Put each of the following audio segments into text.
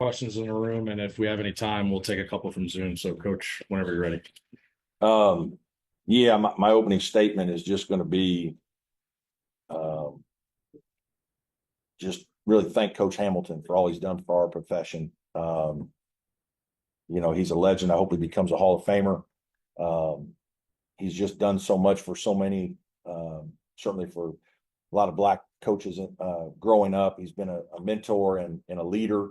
questions in the room, and if we have any time, we'll take a couple from Zoom. So, Coach, whenever you're ready. Um, yeah, my opening statement is just going to be um, just really thank Coach Hamilton for all he's done for our profession. He's a legend. I hope he becomes a Hall of Famer. He's just done so much for so many, certainly for a lot of Black coaches growing up. He's been a mentor and a leader.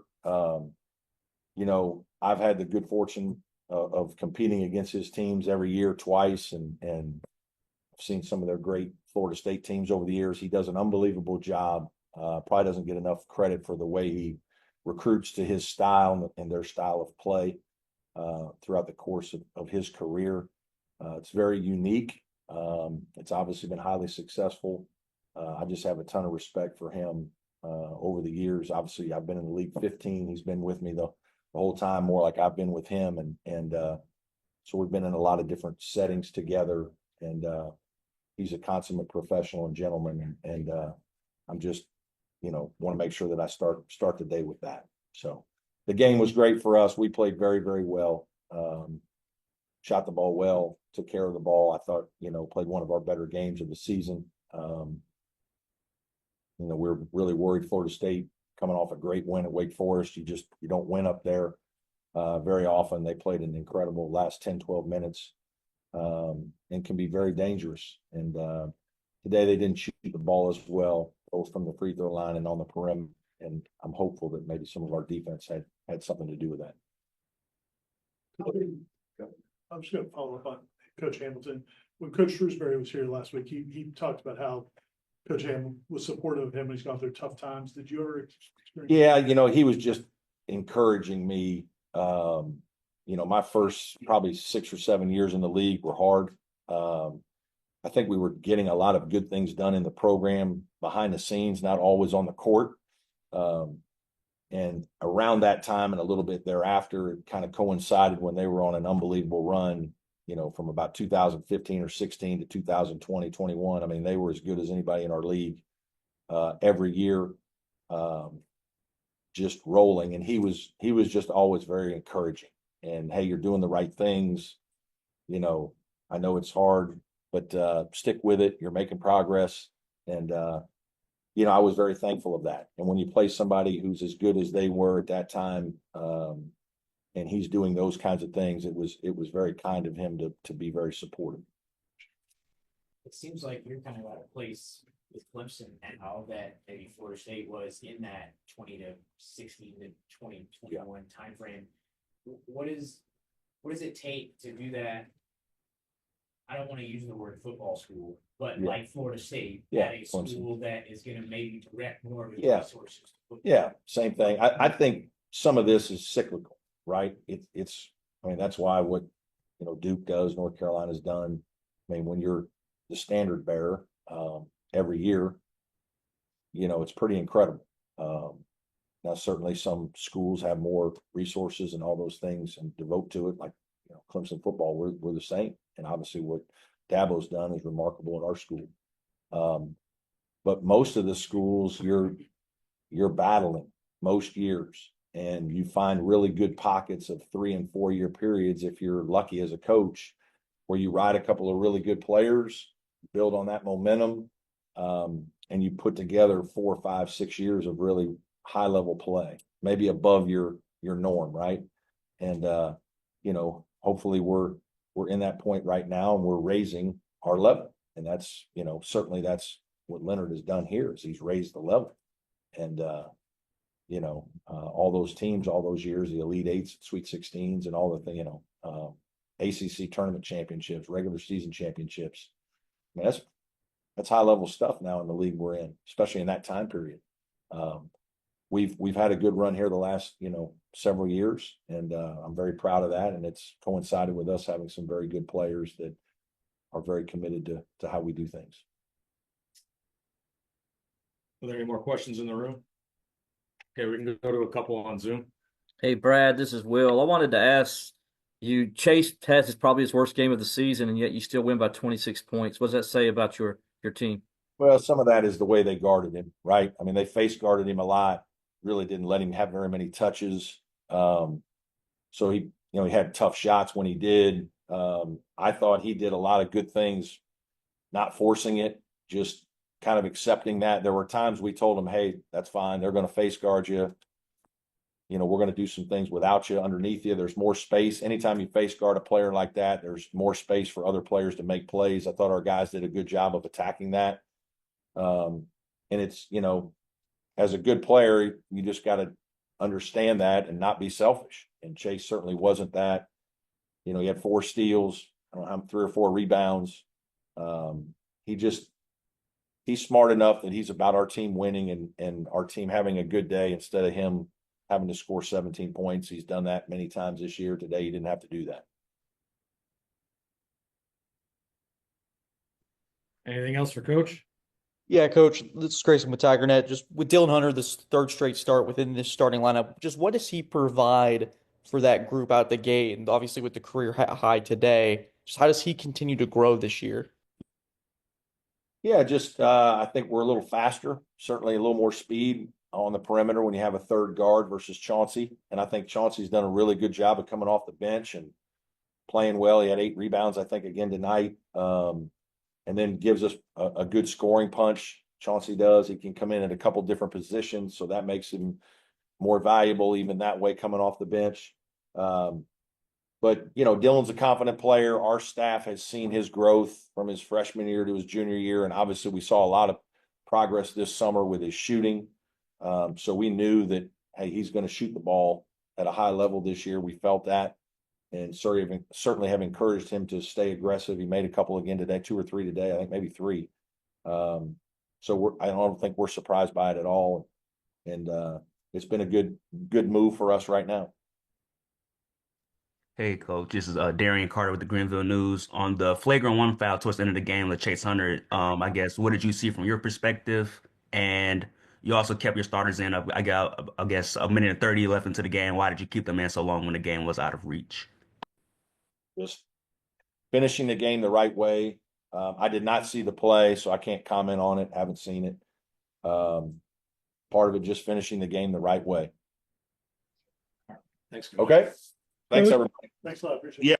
I've had the good fortune of competing against his teams every year twice, and I've seen some of their great Florida State teams over the years. He does an unbelievable job. Probably doesn't get enough credit for the way he recruits to his style and their style of play throughout the course of his career. It's very unique. It's obviously been highly successful. I just have a ton of respect for him over the years. Obviously, I've been in the league 15. He's been with me the whole time, more like I've been with him. And so we've been in a lot of different settings together. And he's a consummate professional and gentleman. And I'm just, want to make sure that I start the day with that. So the game was great for us. We played very, very well. Shot the ball well, took care of the ball. I thought, played one of our better games of the season. We're really worried Florida State coming off a great win at Wake Forest. You don't win up there very often. They played an incredible last 10, 12 minutes and can be very dangerous. And today they didn't shoot the ball as well, both from the free throw line and on the perimeter. And I'm hopeful that maybe some of our defense had something to do with that. I'm just going to follow up on Coach Hamilton. When Coach Shrewsbury was here last week, he talked about how Coach Hamilton was supportive of him when he's gone through tough times. Did you ever experience? Yeah, he was just encouraging me. My first probably 6 or 7 years in the league were hard. I think we were getting a lot of good things done in the program behind the scenes, not always on the court. And around that time and a little bit thereafter, it kind of coincided when they were on an unbelievable run, from about 2015 or 16 to 2020, 21. I mean, they were as good as anybody in our league every year, just rolling. And he was just always very encouraging. And, hey, you're doing the right things. I know it's hard, but stick with it. You're making progress. And, I was very thankful of that. And when you play somebody who's as good as they were at that time, and he's doing those kinds of things, it was very kind of him to be very supportive. It seems like you're kind of at a place with Clemson now that maybe Florida State was in that 20 to 16 to 2021 timeframe. What does it take to do that? I don't want to use the word football school, but like Florida State, at a school that is going to maybe direct more of its resources. Yeah, same thing. I think some of this is cyclical, right? That's why what Duke does, North Carolina's done. I mean, when you're the standard bearer every year, it's pretty incredible. Now, certainly some schools have more resources and all those things and devote to it, like Clemson football. We're the same. And obviously what Dabo's done is remarkable at our school. But most of the schools you're battling most years, and you find really good pockets of 3 and 4 year periods if you're lucky as a coach, where you ride a couple of really good players, build on that momentum, and you put together 4, 5, 6 years of really high level play, maybe above your norm, right? And hopefully we're in that point right now, and we're raising our level. And that's, certainly that's what Leonard has done here, is he's raised the level. And, all those teams, all those years, the Elite Eights, Sweet 16s, and all the things, ACC tournament championships, regular season championships. I mean, that's high level stuff now in the league we're in, especially in that time period. We've had a good run here the last, several years, and I'm very proud of that. And it's coincided with us having some very good players that are very committed to how we do things. Are there any more questions in the room? Okay, we can go to a couple on Zoom. Hey, Brad, this is Will. I wanted to ask you, Chase has probably his worst game of the season, and yet you still win by 26 points. What does that say about your team? Well, some of that is the way they guarded him, right? I mean, they face guarded him a lot. really didn't let him have very many touches. So he had tough shots when he did. I thought he did a lot of good things, not forcing it, just kind of accepting that. There were times we told him, hey, that's fine. They're going to face guard you. We're going to do some things without you underneath you. There's more space. Anytime you face guard a player like that, there's more space for other players to make plays. I thought our guys did a good job of attacking that. And it's, as a good player, you just got to understand that and not be selfish. And Chase certainly wasn't that. He had 4 steals, 3 or 4 rebounds. He's smart enough that he's about our team winning and our team having a good day instead of him having to score 17 points. He's done that many times this year. Today, he didn't have to do that. Anything else for Coach? Yeah, Coach, this is Grayson with TigerNet. Just with Dylan Hunter, this 3rd straight start within this starting lineup, just what does he provide for that group out the gate? And obviously with the career high today, just how does he continue to grow this year? Yeah, just I think we're a little faster, certainly a little more speed on the perimeter when you have a 3rd guard versus Chauncey. And I think Chauncey's done a really good job of coming off the bench and playing well. He had 8 rebounds, I think, again tonight. And then gives us a good scoring punch. Chauncey does. He can come in at a couple different positions, so that makes him more valuable even that way coming off the bench. But, Dylan's a confident player. Our staff has seen his growth from his freshman year to his junior year, and obviously we saw a lot of progress this summer with his shooting. So we knew that, hey, he's going to shoot the ball at a high level this year. We felt that. And certainly have encouraged him to stay aggressive. He made a couple again today, 2 or 3 today, I think maybe 3. So I don't think we're surprised by it at all. And it's been a good move for us right now. Hey, Coach, this is Darian Carter with the Greenville News. On the flagrant 1 foul towards the end of the game with Chase Hunter, I guess, what did you see from your perspective? And you also kept your starters in. I guess, a minute and 30 left into the game. Why did you keep them in so long when the game was out of reach? Just finishing the game the right way. I did not see the play, so I can't comment on it. Haven't seen it. Part of it just finishing the game the right way. Thanks. Coach. Okay. Thanks, everybody. Thanks a lot. Appreciate it. Yeah.